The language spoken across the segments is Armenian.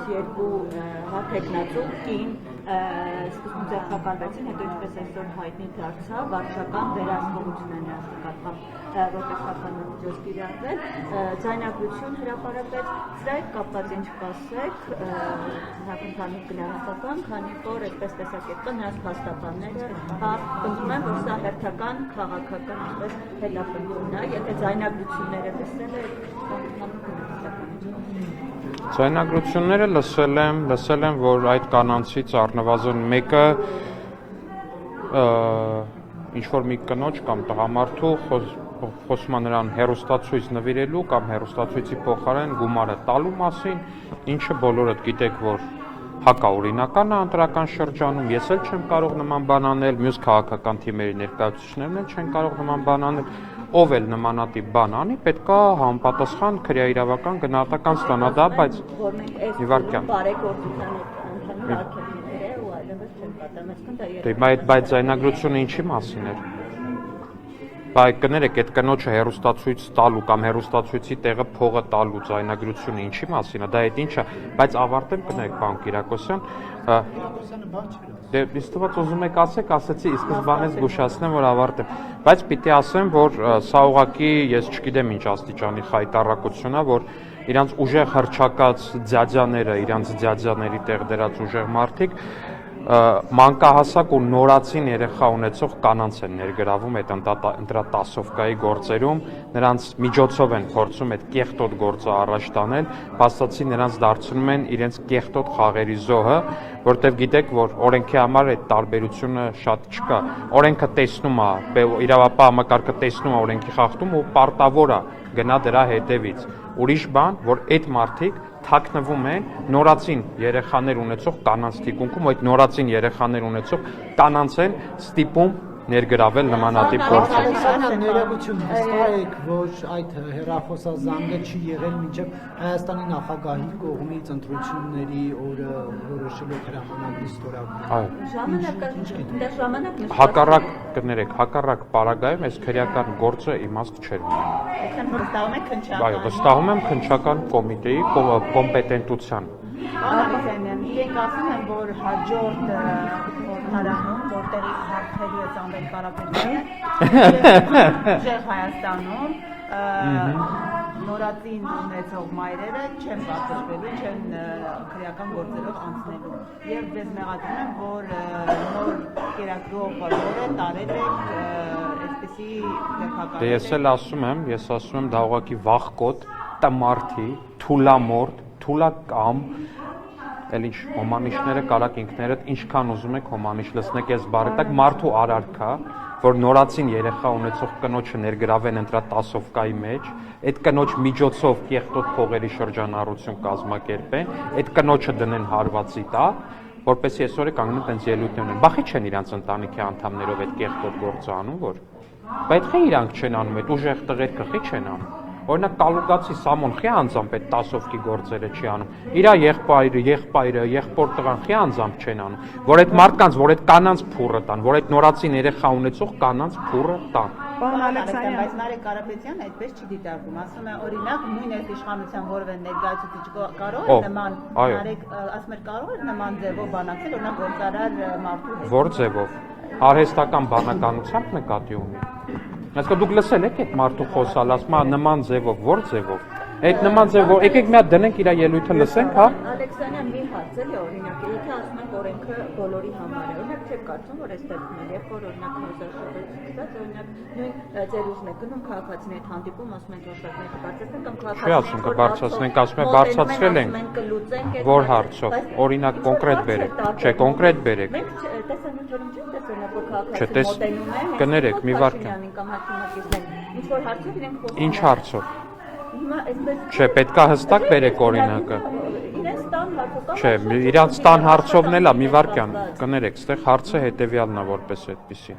Երկու հատեկնածու կին սկզբում ձերբակալվեցին, հետո ինչպես այսօր հայտնի դարձավ, վարչական վերահսկողություն են նրանց նկատմամբ որպես խախտանոց կիրառվել, ձայնագրություն հրապարակվեց, սրա հետ կապված ինչ կասեք, հակընդհանուր գնահատական, քանի որ այսպես տեսակետը նրանց փաստաբանները պնդում են, որ սա հերթական քաղաքական ինչպես հետապնդումն է, եթե ձայնագրությունները լսել եք, հակընդհանուր գնահատական։ Ձայնագրությունները լսել եմ, որ այդ կանանցից առնվազն մեկը ինչ-որ մի կնոջ կամ տղամարդու խոսում է նրան հեռուստացույց նվիրելու կամ հեռուստացույցի փոխարեն գումարը տալու մասին, ինչը բոլորդ գիտեք, որ հակաօրինական է ընտրական շրջանում, ես էլ չեմ կարող նման բան անել, մյուս քաղաքական թիմերի ներկայացուցիչներն էլ չեն կարող նման բան անել, ով էլ նմանատիպ բան անի, պետք է համապատասխան քրեաիրավական գնահատական ստանա դա, բայց բայց ձայնագրությունը ինչի մասին էր։ Բայց կներեք, այդ կնոջը հեռուստացույց տալու կամ հեռուստացույցի տեղը փողը տալու ձայնագրությունը ինչի մասին է, դա այդ ինչա, բայց ավարտեմ կներեք, պարոն Կիրակոսյան, Ինձ թվաց ուզում եք ասեցի, իսկ սկզբանից զգուշացնեմ, որ ավարտեմ, բայց պիտի ասեմ, որ սա ուղղակի ես չգիտեմ ինչ աստիճանի խայտառակություն է, որ իրանց ուժեղ հռչակած ձյաձյաները, իրանց ձյաձյաների տեղ դրած ուժեղ մարդիկ մանկահասակ ու նորածին երեխա ունեցող կանանց են ներգրավում այդ ընտրատասովկայի գործերում, նրանց միջոցով են փորձում այդ կեղտոտ գործը առաջ տանել, փաստացի նրանց դարձնում են իրենց կեղտոտ խաղերի զոհը, որտեղ գիտեք, որ օրենքի համար այդ տարբերությունը շատ չկա, օրենքը տեսնում է, իրավապահ համակարգը տեսնում է օրենքի խախտում ու պարտավոր է գնա դրա հետևից, ուրիշ բան, որ այդ մարդիկ թաքնվում են նորածին երեխաներ ունեցող կանանց թիկունքում, այդ նորածին երեխաներ ունեցող կանանց են ստիպում ներգրավել նմանատիպ գործեր։ Ներողություն, հստակ եք, որ այդ հեռախոսազանգը չի եղել մինչև Հայաստանի նախագահի կողմից ընտրությունների օրը որոշելով հրամանագրի ստորագրել։ Հակառակ կներեք, հակառակ պարագայում այս քրեական գործը իմաստ չէր ունի։ Այո, վստահում եմ քննչական կոմիտեի կոմպետենտության։ Իրենք ասում են, որ հաջորդ խորհրդարանում, որտեղից հարցերի է Սամվել Կարապետյանը, ուժեղ Հայաստանում նորածին ունեցող մայրերը չեն պատժվելու, չեն քրեական գործերով անցնելու։ Եվ ձեզ մեղադրում եմ, որ նոր կերակրող օրերը տարել եք այսպիսի ձերբակալել։ Ես էլ ասում եմ, դա ուղղակի վախկոտ, տմարդի, թուլամորթ, թուլակամ, էլ ինչ հոմանիշները կարակ ինքներդ ինչքան ուզում եք հոմանիշ լսնեք ես բարետակ մարդու արարքա, որ նորածին երեխա ունեցող կնոջը ներգրավեն ընտրատասովկայի մեջ, այդ կնոջ միջոցով կեղտոտ փողերի շրջանառություն կազմակերպեն, այդ կնոջը դնեն հարվածի տա, որպեսզի այսօր կանգնեն տենց ելույթներ ունեն։ Բախի չեն իրանց ընտանիքի անդամներով այդ կեղտոտ գործը անում, որ բայց խի իրանք չեն անում, այդ ուժեղ տղերքը խի չեն անում։ Օրինակ Կալուգացի Սամոն խի անձամբ այդ տասովկի գործերը չի անում։ Իրա եղբայրը, եղբոր տղան խի անձամբ չեն անում, որ այդ մարդկանց, որ այդ կանանց փուրը տան, որ այդ նորածին երեխա ունեցող կանանց փուրը տան։ Պարոն Ալեքսանյան, բայց Նարեկ Կարապետյանը այդպես չի դիտարկում, ասում է օրինակ նույն այս իշխանության որևէ ներկայացուցիչ կարող է նման Նարեկ ասում էր կարող է նման ձևով բանակցել, օրինակ գործարար մարդու հետ։ Որ ձևով արհեստական բանականությամբ նկատի ունի։ Այսինքն դուք լսել եք այդ մարդու խոսալ, ասում է նման ձևով, որ ձևով։ Այդ նման ձևով, եկեք մի հատ դնենք իր ելույթը լսենք, հա։ Ալեքսանյան մի հարց էլի օրինակ, եթե ասում եք օրենքը բոլորի համար է, օրինակ չեք կարծում, որ այստեղ մեն, երբ որ օրինակ հոզաշրջից սկսած, օրինակ նույն ձեր ուժն է գնում քաղաքացիների հետ հանդիպում, ասում են ոստակները կբարձրացնեն կամ քաղաքացիները ասում են բարձրացրել ենք, որ հարցով, օրինակ կոնկրետ բերեք, չէ, կոնկրետ բերեք։ Մենք տեսանյութերում չենք տեսել, որ քաղաքացիները մոտենում են, կներեք, մի վարքան։ Ինչ-որ հարցով իրենք խոսում։ Ինչ հարցով։ Չէ, պետքա հստակ բերեք օրինակը։ Չէ, իրանց տան հարցովն էլ է, մի վարքան, կներեք, ստեղ հարցը հետևյալն է որպես այդպիսին։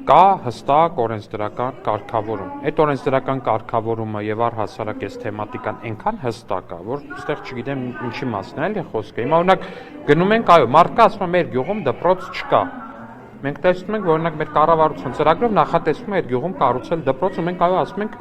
Կա հստակ օրենսդրական կարգավորում։ Այդ օրենսդրական կարգավորումը եւ առհասարակ այս թեմատիկան այնքան հստակ է, որ այստեղ չգիտեմ ինչի մասն է, էլի խոսքը։ Հիմա օրինակ գնում ենք, այո, մարդկա ասում է մեր գյուղում դպրոց չկա։ Մենք տեսնում ենք, որ օրինակ մեր կառավարության ծրագրով նախատեսվում է այդ գյուղում կառուցել դպրոց ու մենք այո ասում ենք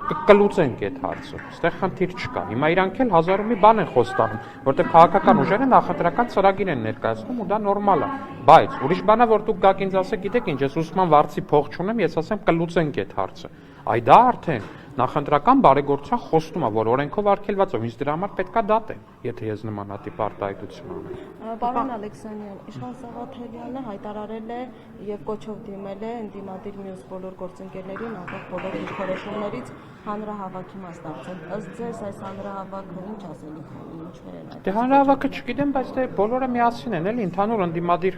կլուծենք այդ հարցը։ Այստեղ խնդիր չկա։ Հիմա իրանք էլ հազար ու մի բան են խոստանում, որտեղ քաղաքական ուժերը նախընտրական ծրագիր են ներկայացնում ու դա նորմալ է։ Բայց ուրիշ բանա որ դուք գաք ինձ ասեք, գիտեք ինչ, ես ուսման վարձի փող չունեմ, ես ասեմ կլուծենք այդ հարցը։ Այ դա արդեն նախընտրական բարեգործության խոստում է, որ օրենքով արգելված է, ինձ դրա համար պետքա դատեն, եթե ես նմանատիպ արտահայտություն անեմ։ Պարոն Ալեքսանյան, Իշխան Սաղաթելյանը հայտարարել է եւ կոչով դիմել է ընդդիմադիր մյուս բոլոր գործընկերներին անկախ բոլոր դիրքորոշումներից հանրահավաքի մասնակցել։ Ըստ ձեզ այս հանրահավաքը ինչ ասելիք ունի, ինչեր են այդ։ Դե հանրահավաքը չգիտեմ, բայց դե բոլորը միասին են, էլի ընդհանուր ընդդիմադիր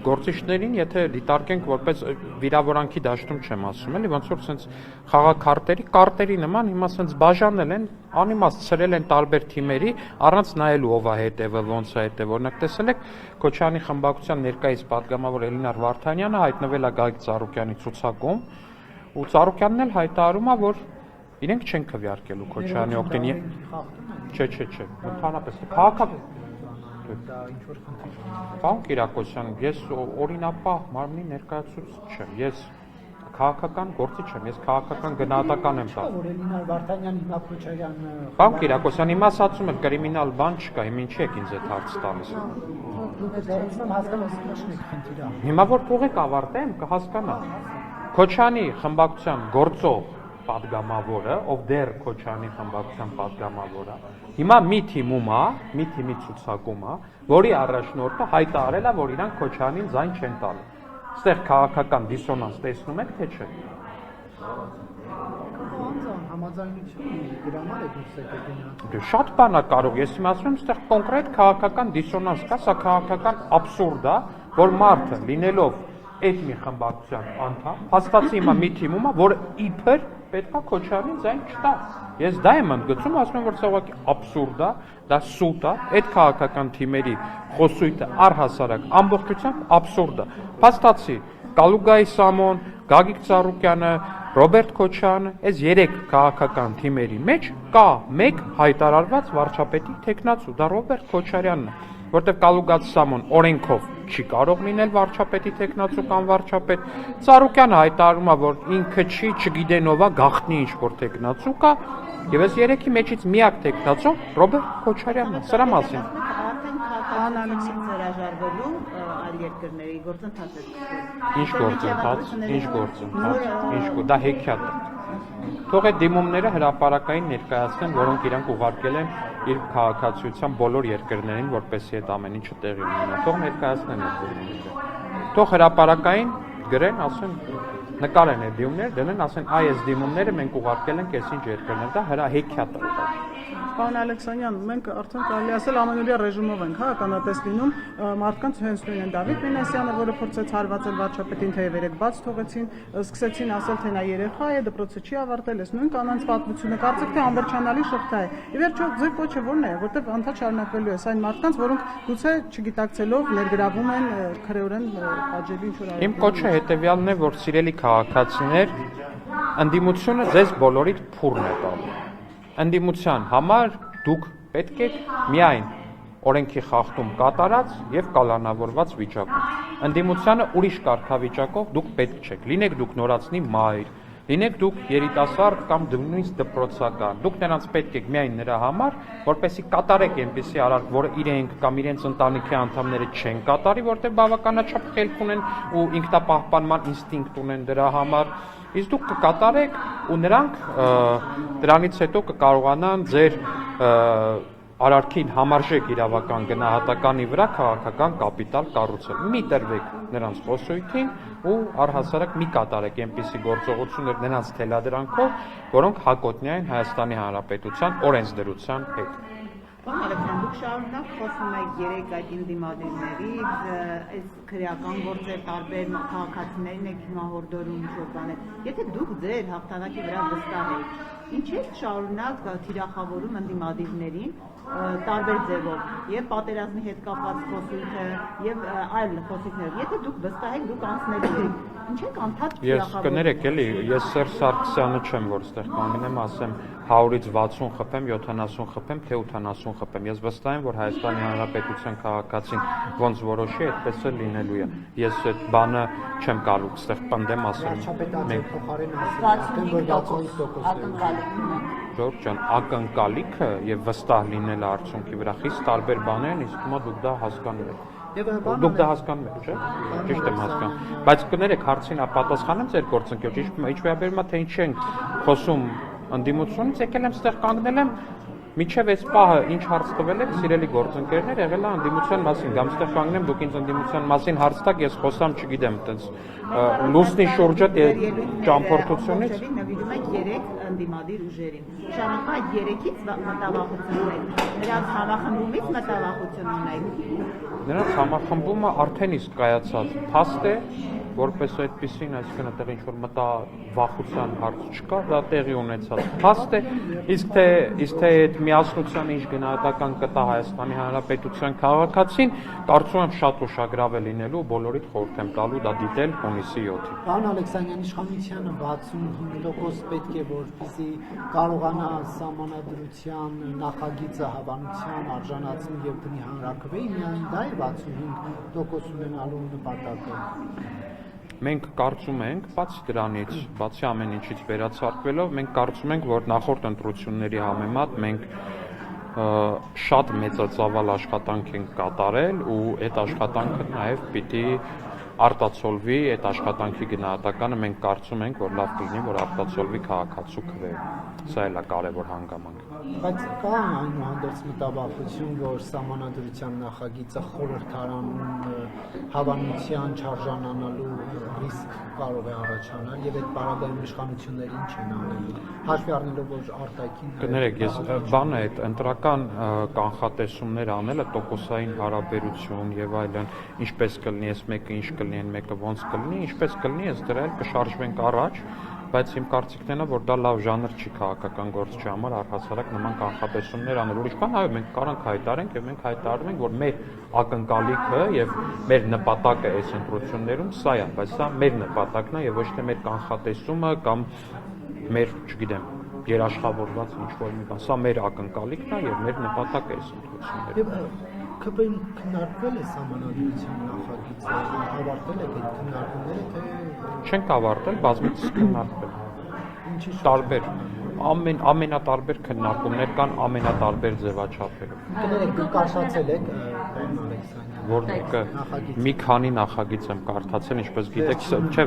գործիչներին, եթե դիտարկենք որպես վիրավորանքի դաշտում չեմ ասում, էլի ոնց որ sense խաղաքարտերի կարտերի նման հիմա sense բաժանել են, անիմաստ ցրել են տարբեր թիմերի, առանց նայելու ով է հետևը, ոնց է հետևը։ Օրինակ տեսել եք Քոչարյանի խմբակցության ներկայիս պատգամավոր Էլինար Վարդանյանը հայտնվել է Գագիկ Ծառուկյանի ցուցակում, ու Ծառուկյանն էլ հայտարարում է, որ իրենք չեն քվեարկելու Քոչարյանի օգտին։ Չէ, ընդհանրապես քաղաքական դա ինչ որ խնդիր։ Պարոն Կիրակոսյան, ես օրինապահ մարմնի ներկայացուցիչ չեմ, ես քաղաքական գործիչ եմ, ես քաղաքական գնահատական եմ տալիս։ Որ Էլինար Վարդանյանը հիմա Քոչարյանը Պարոն Կիրակոսյան, հիմա ասացում եք կրիմինալ բան չկա, հիմա ինչի եք ինձ այդ հարցը տալիս։ դուք դեռ հասկանալու ինչն է խնդիրը։ Հիմա որ թողեք ավարտեմ, կհասկանա։ Քոչյանի խմբակցության գործող պատգամավորը, ով դեռ Քոչյանի խմբակցության պատգամավորը, հիմա մի թիմի ցուցակում է, որի առաջնորդը հայտարարել է, որ իրանք Քոչյանին ձայն չեն տալու։ Այստեղ քաղաքական դիսոնանս տեսնում եք, թե չէ։ Համաձայնություն դրամալ է դուրս եկել գնաց։ Դե շատ բան է կարող, ես հիմա ասում եմ, այստեղ կոնկրետ քաղաքական դիսոնանս կա, սա քաղաքական աբսուրդ է, որ մարդը լինելով այդ մի խմբակցության անդամ, հաստատի հիմա մի թիմում է, որ իբր պետքա Քոչարյանին ձայն չտա։ Ես դա եմ ընդգծում, ասում եմ, որ սա ուղղակի աբսուրդ է, դա սուտ է, այդ քաղաքական թիմերի խոսույթը առհասարակ ամբողջությամբ աբսուրդ է։ Փաստացի Կալուգայի Սամոն, Գագիկ Ծառուկյանը, Ռոբերտ Քոչյանը, այս 3 քաղաքական թիմերի մեջ կա մեկ հայտարարված վարչապետի տեխնացու, դա Ռոբերտ Քոչարյանն է, որտեղ Կալուգած Սամոն օրենքով չի կարող լինել վարչապետի տեխնացու կամ վարչապետ, Ծառուկյանը հայտարարում է, որ ինքը չգիտեն ով է, գաղտնի ինչ-որ տեխնացու կա, եւ այս 3-ի մեջից միակ տեխնացուն Ռոբերտ Քոչարյանն է, սրա մասին։ Արդեն քաղաքացիություն հրաժարվելու այլ երկրների գործընթաց է սկսվել։ Ինչ գործընթաց, դա հեքիաթ է։ Թող այդ դիմումները հրապարակային ներկայացնեն, որոնք իրանք ուղարկել են իր քաղաքացիության բոլոր երկրներին, որպեսզի այդ ամեն ինչը տեղի ունենա։ Թող ներկայացնեն այդ դիմումները։ Թող հրապարակային գրեն, ասեն, նկարեն այդ դիմումները, դնեն, ասեն, այ այս դիմումները մենք ուղարկել ենք այսինչ երկրներ, դա հեքիաթ է։ Պարոն Ալեքսանյան, մենք արդեն կարելի ասել ամենօրյա ռեժիմով ենք ականատես լինում, մարդկանց հենց նույնն են Դավիթ Մինասյանը, որը փորձեց հարվածել վարչապետին, թեև երեք բաց թողեցին, սկսեցին ասել, թե նա երեխա է, դպրոցը չի ավարտել, այս նույն կանանց պատմությունը, կարծեք թե անվերջանալի շղթա է։ Ի վերջո ձեր կոչը ո՞րն է, որտեղ անդադ շարունակվելու է այն մարդկանց, որոնք գուցե չգիտակցելով ներգրավում են քրեորեն աճելի ինչ-որ։ Իմ կոչը հետևյալն է, որ սիրելի քաղաքացիներ, ընդդիմությունը ձեզ բոլորիդ փուրն է տալու։ Ընդդիմության համար դուք պետք է միայն օրենքի խախտում կատարած եւ կալանավորված վիճակում։ Ընդդիմությանը ուրիշ կարգավիճակով դուք պետք չեք։ Լինեք դուք նորածնի մայր, լինեք դուք երիտասարդ կամ նույնիսկ դպրոցական։ Դուք նրանց պետք է միայն նրա համար, որպեսզի կատարեք այնպիսի արարք, որը իրենք կամ իրենց ընտանիքի անդամները չեն կատարի, որտեղ բավականաչափ խելք ունեն ու ինքնապահպանման ինստինկտ ունեն դրա համար։ Իսկ դուք կկատարեք ու նրանք դրանից հետո կկարողանան ձեր արարքին համարժեք իրավական գնահատականի վրա քաղաքական կապիտալ կառուցել։ Մի տրվեք նրանց խոսույթին ու առհասարակ մի կատարեք այնպիսի գործողություններ նրանց թելադրանքով, որոնք հակոտնյա են Հայաստանի Հանրապետության օրենսդրության հետ։ Պարոն Ալեքսան, դուք շարունակ խոսում եք 3 այդ ընդդիմադիրների, այս քրեական գործեր տարբեր քաղաքացիներին եք հիմա հորդորում ինչ-որ բաներ։ Եթե դուք ձեր հաղթանակի վրա վստահ եք, ինչ եք շարունակ թիրախավորում ընդդիմադիրներին տարբեր ձևով եւ պատերազմի հետ կապված խոսույթը եւ այլ խոսույթներ։ Եթե դուք վստահ եք, դուք անցնելու եք Ինչ եք անդադ Ես կներեք էլի, ես Սերժ Սարգսյանը չեմ, որ ստեղ կանգնեմ, ասեմ 100-ից 60 խփեմ, 70 խփեմ, թե 80 խփեմ։ Ես վստահ եմ, որ Հայաստանի Հանրապետության քաղաքացին ոնց որոշի, այդպես էլ լինելու է։ Ես այդ բանը չեմ կարող ստեղ պնդեմ ասեմ։ Վարչապետացի փոխարեն ասեմ, որ 65% ակնկալիք ունենք։ Ժորժ ջան, ակնկալիքը եւ վստահ լինելը արդյունքի վրա խիստ տարբեր բաներ են, իսկ հիմա դուք դա հասկանում եք։ Դուք դա հասկանում եք, չէ՞։ Ճիշտ եմ հասկանում։ Բայց կներեք հարցին պատասխանեմ ձեր գործընկերոջ, ինչ վերաբերում է թե ինչ են խոսում ընդդիմությունից, եկել եմ ստեղ կանգնել եմ Միջև այս պահը ինչ հարց տվել եք, սիրելի գործընկերներ, եղել է ընդդիմության մասին, կամ ստեղ կանգնեմ դուք ինձ ընդդիմության մասին հարց տաք, ես խոսամ, չգիտեմ, այտենց լուսնի շուրջը ճամփորդությունից նվիրում եք 3 ընդդիմադիր ուժերին։ Շարունակա 3-ից մտավախություն ունեք։ Նրանց համախմբումից մտավախություն ունեք։ Նրանց համախմբումը արդեն իսկ կայացած փաստ է, որպես այդպեսին, այսինքն այդտեղ ինչ որ մտավախության հարց չկա, դա տեղի ունեցած փաստ է, իսկ թե այդ միասնության ինչ գնահատական կտա Հայաստանի Հանրապետության քաղաքացին, կարծում եմ շատ ուշագրավ է լինելու, բոլորիդ խորհուրդ եմ տալու դա դիտել հունիսի 7-ին։ Պարոն Ալեքսանյան, իշխանությանը 65% պետք է որպեսզի կարողանա սահմանադրության նախագիծը հավանության արժանացնի եւ դնի հանրակրվեի, միայն դա է 65% ունենալու նպատակը։ Մենք կարծում ենք, բացի դրանից, բացի ամեն ինչից վերացարկվելով, մենք կարծում ենք, որ նախորդ ընտրությունների համեմատ մենք շատ մեծածավալ աշխատանք ենք կատարել ու այդ աշխատանքը նաև պիտի արտացոլվի, այդ աշխատանքի գնահատականը մենք կարծում ենք, որ լավ կլինի, որ արտացոլվի քաղաքացու քվեը։ Սա էլ է կարևոր հանգամանք։ Բայց կա այնուհանդերձ մտավախություն, որ սահմանադրության նախագիծը խորհրդարանում հավանության չարժանանալու ռիսկ կարող է առաջանալ եւ այդ պարագայում իշխանությունները ինչ են անելու։ Հաշվի առնելով, որ արտաքին Կներեք, ես բանը այդ ընտրական կանխատեսումներ անելը տոկոսային հարաբերություն եւ այլն, ինչպես կլինի, այս մեկը ինչ կլինի, այն մեկը ոնց կլինի, ինչպես կլինի, ես դրա էլ կշարժվենք առաջ, բայց իմ կարծիքն է, որ դա լավ ժանր չի քաղաքական գործի համար առհասարակ նման կանխատեսումներ անել։ Ուրիշ բան, այո, մենք կարանք հայտարենք եւ մենք հայտարարում ենք, որ մեր ակնկալիքը եւ մեր նպատակը այս ընտրություններում սա է, բայց սա մեր նպատակն է եւ ոչ թե մեր կանխատեսումը կամ մեր, չգիտեմ, երաշխավորված ինչ-որ մի բան։ Սա մեր ակնկալիքն է եւ մեր նպատակը այս ընտրություններում։ ԿՊ-ին քննարկվել է սահմանադրության նախագիծը, ավարտվել է այդ քննարկումները, թե չենք ավարտել, բազմիցս քննարկվել։ ինչի՞ Տարբեր ամենատարբեր քննարկումներ կան ամենատարբեր ձևաչափերով։ Կներեք, դուք կարծացել եք, պարոն Ալեքսանյան, Որ մեկը մի քանի նախագիծ եմ կարդացել, ինչպես գիտեք, չէ,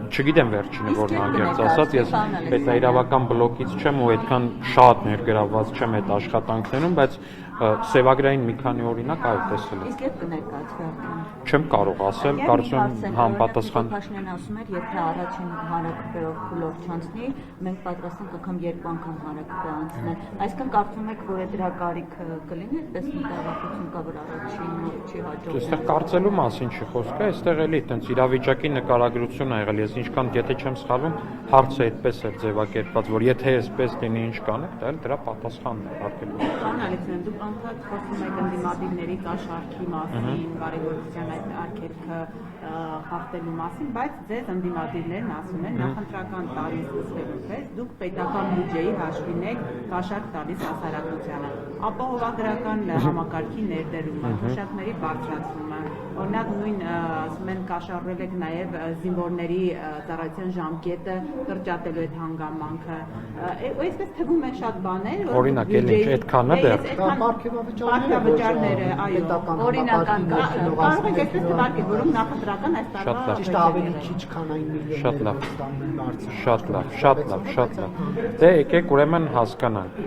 չգիտեմ վերջինը որն անկեղծ ասած, ես պետաիրավական բլոկից չեմ ու այդքան շատ ներգրավված չեմ այդ աշխատանքներում, բայց սևագրային մի քանի օրինակ այո տեսել եմ։ Իսկ երբ կներկայացվի արդեն։ Չեմ կարող ասել, կարծում եմ համապատասխան Փաշինյանն ասում էր, եթե առաջին հանրակրվեով փուլով չանցնի, մենք պատրաստ ենք անգամ 2 անգամ հանրակրվե անցնել։ Այսինքն կարծում եք, որ դրա կարիքը կլինի, այդպես մտավախություն կա, որ առաջին չի հաջողվում։ Այստեղ կարծելու մասին չի խոսքը, այստեղ էլի այտենց իրավիճակի նկարագրություն ա եղել, ես ինչքան եթե չեմ սխալվում, հարցը այդպես է ձևակերպված, որ եթե այսպես լինի ինչ կանեք, դա էլ դրա պատասխանն է արկելու։ Պարոն Ալեքսանյան, դուք անդադ խոսում եք ընդդիմադիրների կաշառքի մասին, բարեգործության այդ արգելքը խախտելու մասին, բայց ձեզ ընդդիմադիրներն ասում են նախընտրական տարին սկսվելուց հետո դուք պետական բյուջեի հաշվին եք կաշառք տալիս հասարակությանը։ Ապահովագրական համակարգի ներդրումը, թոշակների բարձրացումը, օրինակ նույն ասում են կաշառել եք նաև զինվորների ծառայության ժամկետը կրճատելու այդ հանգամանքը։ Այսպես թվում են շատ բաներ, որ Օրինակ, էլ ինչ այդքանը դեռ Պարտավճարները, այո, օրինական կարող եք այսպես թվարկել, որոնք նախընտրական այս տարվա ճիշտ ավելի քիչ քան այն միլիոնները ստանում բարձր։ Շատ լավ։ Դե եկեք ուրեմն հասկանանք։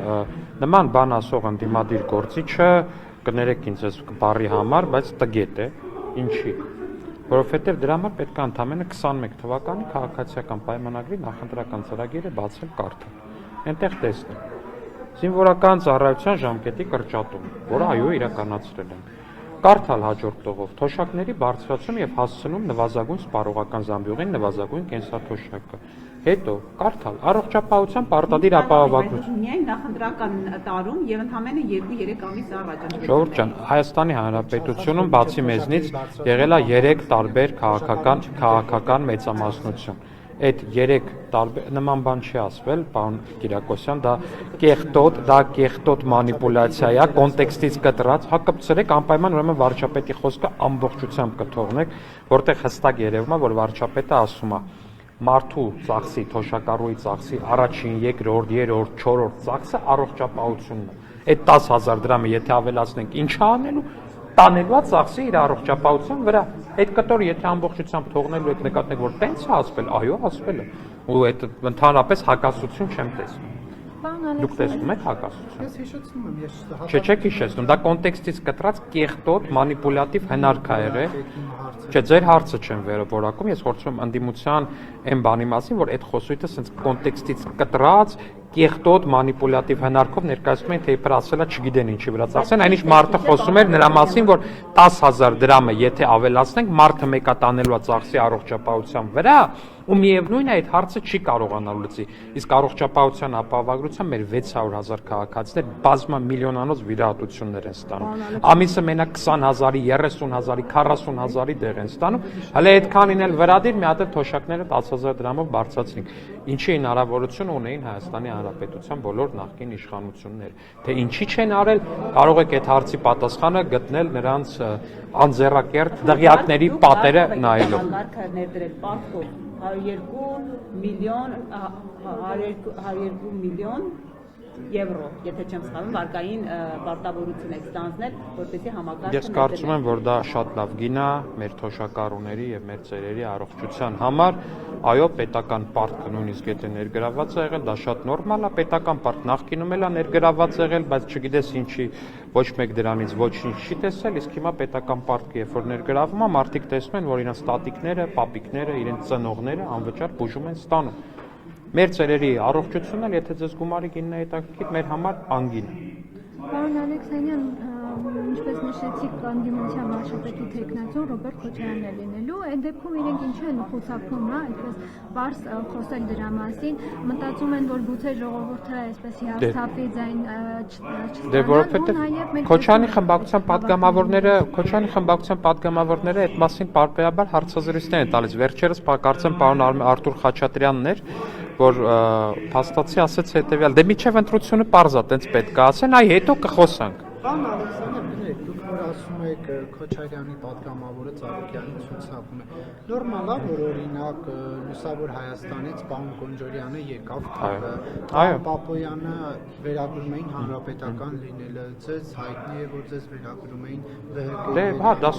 Նման բան ասող ընդդիմադիր գործիչը կներեք ինձ այս բառի համար, բայց տգետ է։ Ինչի՞։ Որովհետև դրա համար պետք է ընդամենը 21 թվականի քաղաքացիական պայմանագրի նախընտրական ծրագիրը բացել կարդալ։ Այնտեղ տեսնենք զինվորական ծառայության ժամկետի կրճատում, որը այո իրականացրել են։ Կարդալ հաջորդ տողով թոշակների բարձրացում եւ հասցնում նվազագույն սպառողական զամբյուղին նվազագույն կենսաթոշակը։ Հետո կարդալ առողջապահության պարտադիր ապահովագրություն։ Միայն նախընտրական տարում եւ ընդամենը 2-3 ամիս առաջ։ Ժողովուրդ ջան, Հայաստանի Հանրապետությունում բացի մեզնից եղել է 3 տարբեր քաղաքական մեծամասնություն։ Այդ 3 տարբեր նման բան չի ասվել, պարոն Կիրակոսյան, դա կեղտոտ մանիպուլյացիա է, կոնտեքստից կտրած, հակապցրեք անպայման ուրեմն վարչապետի խոսքը ամբողջությամբ կթողնեք, որտեղ հստակ երևում է, որ վարչապետը ասում է մարդու ծախսի, թոշակառուի ծախսի առաջին, երկրորդ, երրորդ, չորրորդ ծախսը առողջապահությունն է։ Այդ 10,000 դրամը եթե ավելացնենք, ինչ է անելու, տանելու է ծախսի իր առողջապահության վրա։ Այդ կտորը եթե ամբողջությամբ թողնելու եք նկատենք, որ տենց է ասվել, այո, ասվել է։ Ու այդ ընդհանրապես հակասություն չեմ տեսնում։ Դուք տեսնում եք հակասություն։ Ես հիշեցնում եմ, ես Չեք հիշեցնում, դա կոնտեքստից կտրած կեղտոտ մանիպուլյատիվ հնարք է եղել։ Չէ, ձեր հարցը չեմ վերորակում, ես խոսում եմ ընդդիմության այն բանի մասին, որ այդ խոսույթը sense կոնտեքստից կտրած կեղտոտ մանիպուլյատիվ հնարքով ներկայացնում են, թե իբր ասելա չգիտեն ինչի վրա ծախսեն, այնինչ մարդը խոսում էր նրա մասին, որ 10,000 դրամը եթե ավելացնենք, մարդը մեկա տանելու է ծախսի առողջապահության վրա, ու միևնույն է այդ հարցը չի կարողանալու լուծի։ Իսկ առողջապահության ապահովագրության մեր 600,000 քաղաքացիներ բազմամիլիոնանոց վիրահատություններ են ստանում։ Ամիսը մենակ 20,000-ի, 30,000-ի, 40,000-ի դեղ են ստանում, հələ այդքանին էլ վրադիր մի հատ էլ թոշակները 10,000 դրամով բարձրացնենք։ Ինչի հնարավորություն ունեին Հայաստանի Հանրապետության բոլոր նախկին իշխանությունները։ Թե ինչի չեն արել, կարող եք այդ հարցի պատասխանը գտնել նրանց անձեռակերտ դղյակների պատերը նայելով։ Կարգը ներդրել պարտքով 102 միլիոն եվրո, եթե չեմ սխալվում, վարկային պարտավորություն եք ստանձնել, որպեսզի համակարգը Ես կարծում եմ, որ դա շատ լավ գին է մեր թոշակառուների եւ մեր ծերերի առողջության համար։ Այո, պետական պարտքը նույնիսկ եթե ներգրաված է եղել, դա շատ նորմալ է, պետական պարտք նախկինում էլ է ներգրաված եղել, բայց չգիտես ինչի ոչ մեկ դրանից ոչինչ չի տեսել, իսկ հիմա պետական պարտքը երբ որ ներգրավում է, մարդիկ տեսնում են, որ իրենց տատիկները, պապիկները, իրենց ծնողները անվճար բուժում են ստանում։ Մեր ծերերի առողջությունն էլ, եթե ձեզ գումարի գինն է հետաքրքիր, մեր համար անգին է։ Պարոն Ալեքսանյան, ինչպես նշեցիք, ընդդիմության վարչապետի թեկնածու Ռոբերտ Քոչարյանն է լինելու, այդ դեպքում իրենք ինչու են խուսափում, այդպես բարձ խոսել դրա մասին, մտածում են, որ գուցե ժողովուրդը այսպես հիասթափվի ձայն Դե որովհետև Քոչարյանի խմբակցության պատգամավորները այդ մասին պարբերաբար հարցազրույցներ են տալիս։ Վերջերս կարծեմ պարոն Արտուր Խաչատրյանն էր, որ փաստացի ասեց հետևյալ, դե միջև ընտրությունը պարզ է, տենց պետք է ասեն, այ հետո կխոսանք։ Պարոն Ալեքսանդր, գիտեք, դուք որ ասում եք Քոչարյանի պատգամավորը Ծառուկյանի ցուցակում է։ Նորմալ է, որ օրինակ Լուսավոր Հայաստանից պարոն Կոնջորյանը եկավ, Այո։ Պապոյանը վերագրում էին հանրապետական լինելը, ձեզ հայտնի է, որ ձեզ վերագրում էին ՎՀԿ։ Դե, հա, դա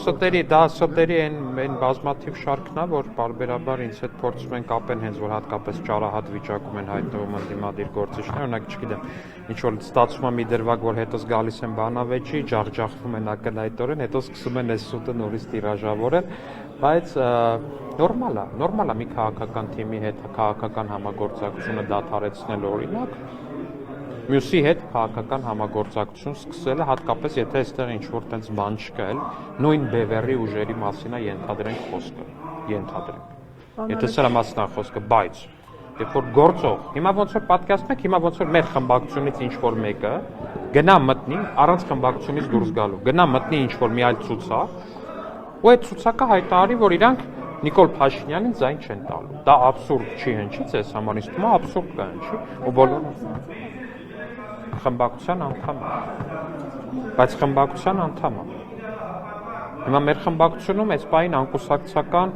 սոտերի այն բազմաթիվ շարքն է, որ բարբերաբար ինձ հետ փորձում են կապեն հենց որ հատկապես ճարահատ վիճակում են հայտնվում ընդդիմադիր գործիչներ, օրինակ չգիտեմ, ինչ որ ստացվում է մի դրվագ, որ հետո գալիս են բանավեճի, ջախջախվում են ակնհայտորեն, հետո սկսում են այս սուտը նորից տիրաժավորել, բայց նորմալ է մի քաղաքական թիմի հետ քաղաքական համագործակցությունը դադարեցնել օրինակ, մյուսի հետ քաղաքական համագործակցություն սկսելը, հատկապես եթե այստեղ ինչ-որ տենց բան չկա էլ, նույն բևեռի ուժերի մասին է ենթադրենք խոսքը, եթե սրա մասին է խոսքը, բայց երբ որ գործող, հիմա ոնց որ պատկերացնում եք, հիմա ոնց որ մեր խմբակցությունից ինչ-որ մեկը գնա մտնի առանց խմբակցությունից դուրս գալու, գնա մտնի ինչ-որ մի այլ ցուցակ, ու այդ ցուցակը հայտարարի, որ իրանք Նիկոլ Փաշինյանին ձայն չեն տալու։ Դա աբսուրդ չի հնչի ձեզ համար, ինձ թվում է աբսուրդ կա հնչի, ու բոլորը խմբակցության անդամ է։ Բայց խմբակցության անդամ է։ Հիմա մեր խմբակցությունում այս պահին անկուսակցական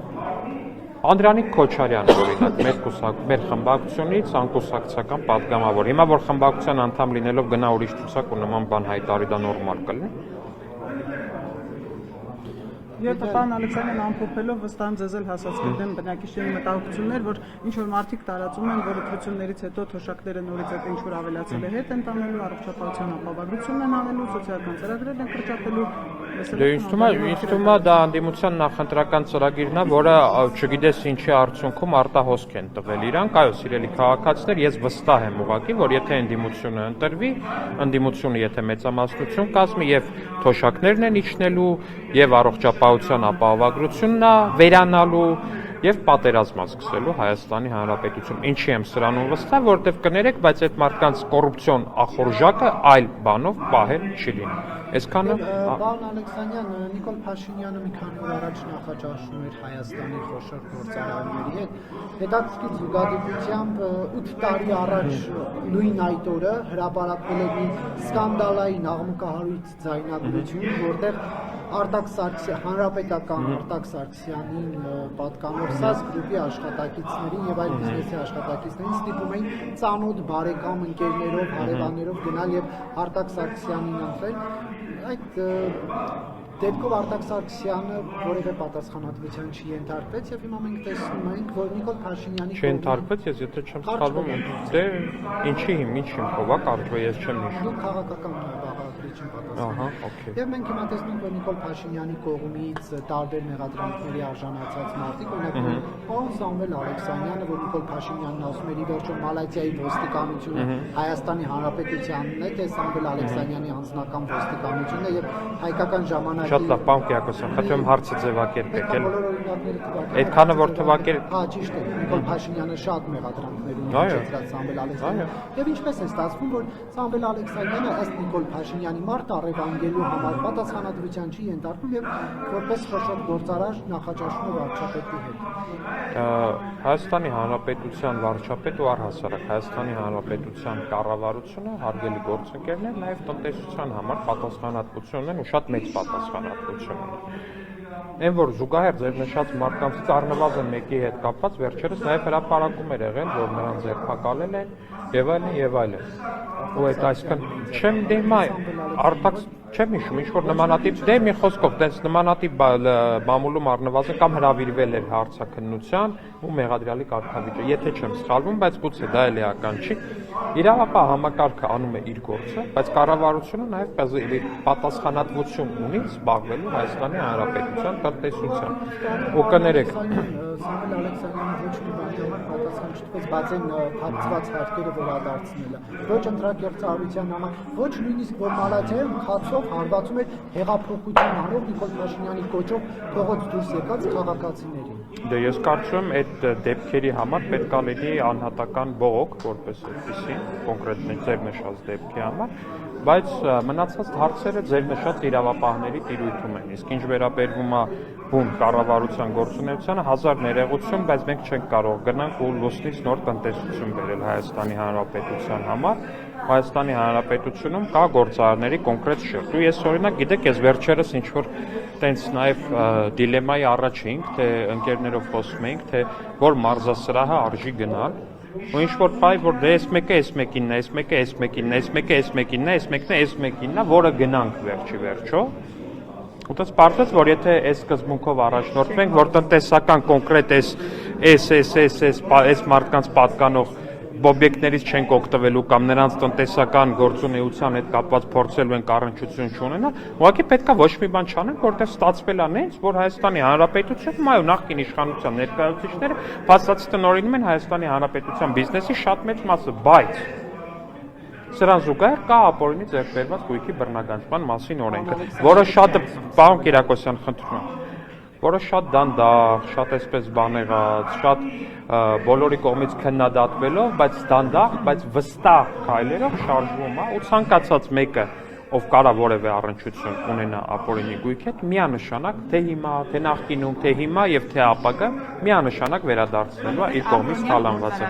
Անդրանիկ Քոչարյանը օրինակ մեր խմբակցությունից անկուսակցական պատգամավոր։ Հիմա որ խմբակցության անդամ լինելով գնա ուրիշ ցուցակ ու նման բան հայտարարի, դա նորմալ կլինի։ Եվ պարոն Ալեքսանյան ամփոփելով վստահ ձեզ էլ հասած կդեմ բնակիչների մտահոգություններ, որ ինչ որ մարդիկ տարածում են, որ ընտրություններից հետո թոշակները նորից այդ ինչ որ ավելացել է հետ են տանելու, առողջապահության ապահովագրությունն են անելու, սոցիալական ծրագրեր են կրճատելու։ Դե ինձ թվում է դա անդիմության նախընտրական ծրագիրն է, որը չգիտես ինչի արդյունքում արտահոսք են տվել իրանք, այո, սիրելի քաղաքացիներ, ես վստահ եմ ուղղակի, որ եթե անդիմությունը ընտրվի, անդիմությունը եթե մեծամասնություն կազմի եւ թոշակներն են իջնելու եւ առողջապահության ապահովագրությունն է վերանալու եւ պատերազմա սկսելու Հայաստանի Հանրապետություն։ Ինչի եմ սրանով վստահ, որովհետեւ կներեք, բայց այդ մարդկանց կոռուպցիոն ախորժակը այլ բանով պահել չի լինի։ Այսքանը Պարոն Ալեքսանյան, Նիկոլ Փաշինյանը մի քանի օր առաջ նախաճաշում էր Հայաստանի խոշոր գործարանների հետ։ Հետաքրքիր զուգադիպությամբ 8 տարի առաջ նույն այդ օրը հրապարակվել էր մի սկանդալային աղմուկահարույց ձայնագրություն, որտեղ հանրապետական Արտակ Սարգսյանին պատկանող ՍԱՍ գրուպի աշխատակիցներին եւ այլ բիզնեսի աշխատակիցներին ստիպում էին ծանոթ բարեկամ ընկերներով, հարևաններով գնալ եւ Արտակ Սարգսյանին ընտրել։ Այդ դեպքով Արտակ Սարգսյանը որևէ պատասխանատվության չի ենթարկվեց եւ հիմա մենք տեսնում ենք, որ Նիկոլ Փաշինյանի չենթարկվեց, ես եթե չեմ սխալվում, դե ինչի հիմքով կարճվա ես չեմ հիշում։ Քաղաքական բաղադրիչ են պատասխանում։ Ահա, օքեյ։ Եվ մենք հիմա տեսնում ենք, որ Նիկոլ Փաշինյանի կողմից տարբեր մեղադրանքների արժանացած մարդիկ, օրինակ պարոն Սամվել Ալեքսանյանը, որ Նիկոլ Փաշինյանն ասում էր ի վերջո Մալազիայի ոստիկանությունը Հայաստանի Հանրապետությանն է, թե Սամվել Ալեքսանյանի անձնական ոստիկանությունն է եւ հայկական ժամանակ Շատ լավ, պարոն Կիակոսյան, խնդրում հարցը ձևակերպեք, էլ։ բոլոր օրինակները թվականի։ Այդքանը որ թվակեր։ Հա, ճիշտ է, Նիկոլ Փաշինյանը շատ մեղադրանքներ ունի հնչեցրած Սամվել Ալեքսանյանը։ Եվ ինչպես է ստացվում, որ Սամվել Ալեքսանյանը ըստ Նիկոլ Փաշինյանի մարդ առևանգելու համար պատասխանատվության չի ենթարկվում եւ որպես խոշոր գործարար նախաճաշում է վարչապետի հետ։ Հայաստանի Հանրապետության վարչապետ ու առհասարակ Հայաստանի Հանրապետության կառավարությունը հարգելի գործընկերներ նաեւ տնտեսության համար պատասխանատվություն ունեն ու շատ մեծ պատասխանատվություն ունեն։ Այն որ զուգահեռ ձեր նշած մարդկանցից առնվազն մեկի հետ կապված վերջերս նաև հրապարակում էր եղել, որ նրան ձերբակալել են եւ այլն եւ այլն։ Ու այդ այսքան չեմ դեմա Արտակ չեմ հիշում ինչ որ նմանատիպ դե մի խոսքով տես նմանատիպ մամուլում առնվազն կամ հրավիրվել էր հարցաքննության ու մեղադրյալի կարգավիճը, եթե չեմ սխալվում, բայց գուցե դա էլ էական չի։ Իրավապահ համակարգը անում է իր գործը, բայց կառավարությունը նաև պատասխանատվություն ունի զբաղվելու Հայաստանի Հանրապետության տնտեսության։ Ու կներեք Սամվել Ալեքսանյանը ոչ մի բանի համար պատասխան չտվեց, բաց այն փակցված հարկերը վերադարձնելը, ոչ ընտրակերտարության համար, ոչ նույնիսկ որ Մալազիայում խացով հարվածում էր հեղափոխության անող Նիկոլ Փաշինյանի կոչով փողոց դուրս եկած քաղաքացիներին։ Դե ես կարծում եմ այդ դեպքերի համար պետք է լինի անհատական բողոք, որպես այդպեսին, կոնկրետ ձեր նշած դեպքի համար, բայց մնացած հարցերը ձեր նշած իրավապահների տիրույթում են։ Իսկ ինչ վերաբերվում է բուն կառավարության գործունեությանը, հազար ներողություն, բայց մենք չենք կարող գնանք ու լուսնից նոր տնտեսություն բերել Հայաստանի Հանրապետության համար։ Հայաստանի Հանրապետությունում կա գործարարների կոնկրետ շերտ։ Ու ես օրինակ գիտեք, ես վերջերս ինչ որ տենց նաև դիլեմայի առաջ էինք, թե ընկերներով խոսում էինք, թե որ մարզասրահը արժի գնալ։ Ու ինչ որ բայ որ դե այս մեկը այս մեկինն է, այս մեկը այս մեկինն է, այս մեկը այս մեկինն է, այս մեկն է այս մեկինն է, որը գնանք վերջի վերջո։ Ու դա սպառվեց, որ եթե այս սկզբունքով առաջնորդվենք, որ տնտեսական կոնկրետ այս մարդկանց պատկանող օբյեկտներից չենք օգտվելու կամ նրանց տնտեսական գործունեության հետ կապված փորձելու ենք առնչություն չունենալ, ուղղակի պետքա ոչ մի բան չանենք, որտեղ ստացվել է նենց, որ Հայաստանի Հանրապետությունը այո նախկին իշխանության ներկայացուցիչները փաստացի տնօրինում են Հայաստանի Հանրապետության բիզնեսի շատ մեծ մասը, բայց սրան զուգահեռ կա ապօրինի ձեռքբերված գույքի բռնագանձման մասին օրենքը, որը շատ պարոն Կիրակոսյան խնդրում եմ, որը շատ դանդաղ, շատ այսպես բանեղած, շատ բոլորի կողմից քննադատվելով, բայց դանդաղ, բայց վստահ քայլերով շարժվում է ու ցանկացած մեկը ով կարա որևէ առնչություն ունենա ապօրինի գույքի հետ, միանշանակ թե հիմա, թե նախկինում, թե հիմա եւ թե ապագա միանշանակ վերադարձնելու է իր կողմից թալանվածը։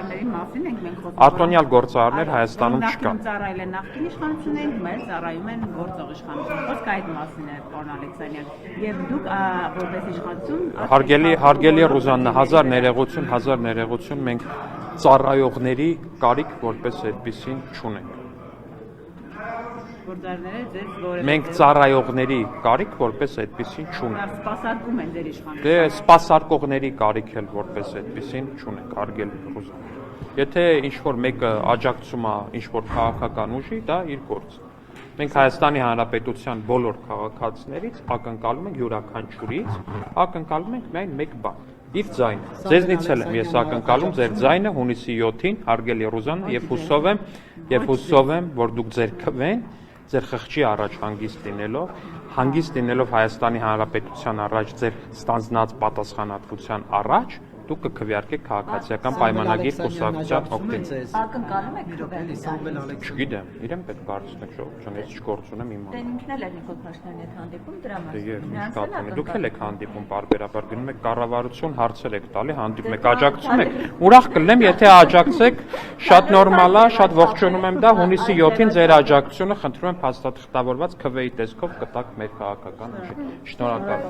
Արտոնյալ գործարարներ Հայաստանում չկան։ Ծառայել են նախկին իշխանություններին, հիմա էլ ծառայում են գործող իշխանություն։ Խոսքը այդ մասին է, պարոն Ալեքսանյան։ Եվ դուք որպես իշխանություն Հարգելի Ռուզաննա, հազար ներողություն, մենք ծառայողների կարիք որպես այդպեսին չունենք։ Մենք ծառայողների կարիք որպես այդպեսին չունենք։ Սպասարկում են ձեր իշխանությունը։ Դե սպասարկողների կարիք էլ որպես այդպեսին չունենք, հարգելի Ռուզան։ Եթե ինչ-որ մեկը աջակցում է ինչ-որ քաղաքական ուժի, դա իր գործը։ Մենք Հայաստանի Հանրապետության բոլոր քաղաքացիներից ակնկալում ենք յուրաքանչյուրից, ակնկալում ենք միայն մեկ բան՝ իր ձայնը։ Ձեզնից էլ եմ ես ակնկալում ձեր ձայնը հունիսի 7-ին, հարգելի Ռուզաննա, եւ հուսով եմ, որ դուք ձեր քվեն ձեր խղճի առաջ հանգիստ լինելով Հայաստանի Հանրապետության առաջ ձեր ստանձնած պատասխանատվության առաջ, դուք կքվեարկեք քաղաքացիական պայմանագիր կուսակցության օգտին։ Ակնկալում եք քվեարկել։ Սամվել Ալեքսյան։ Չգիտեմ, իրեն պետք կարծնեք ժողովրդյան, ես չգործ ունեմ իմ Դե ինքն էլ է Նիկոլ Փաշինյանի հետ հանդիպում դրա Դե եւ մասին։ ինչ կապ ունի։ Դուք էլ եք հանդիպում բարբերաբար գնում եք կառավարություն հարցեր եք տալի, հանդիպում եք, աջակցում եք։ Ուրախ կլինեմ, եթե աջակցեք, շատ նորմալ է, շատ ողջունում եմ դա, հունիսի 7-ին ձեր աջակցությունը խնդրում եմ փաստաթղթավորված քվեի տեսքով կտակ մեր քաղաքական ուժին։ Շնորհակալ։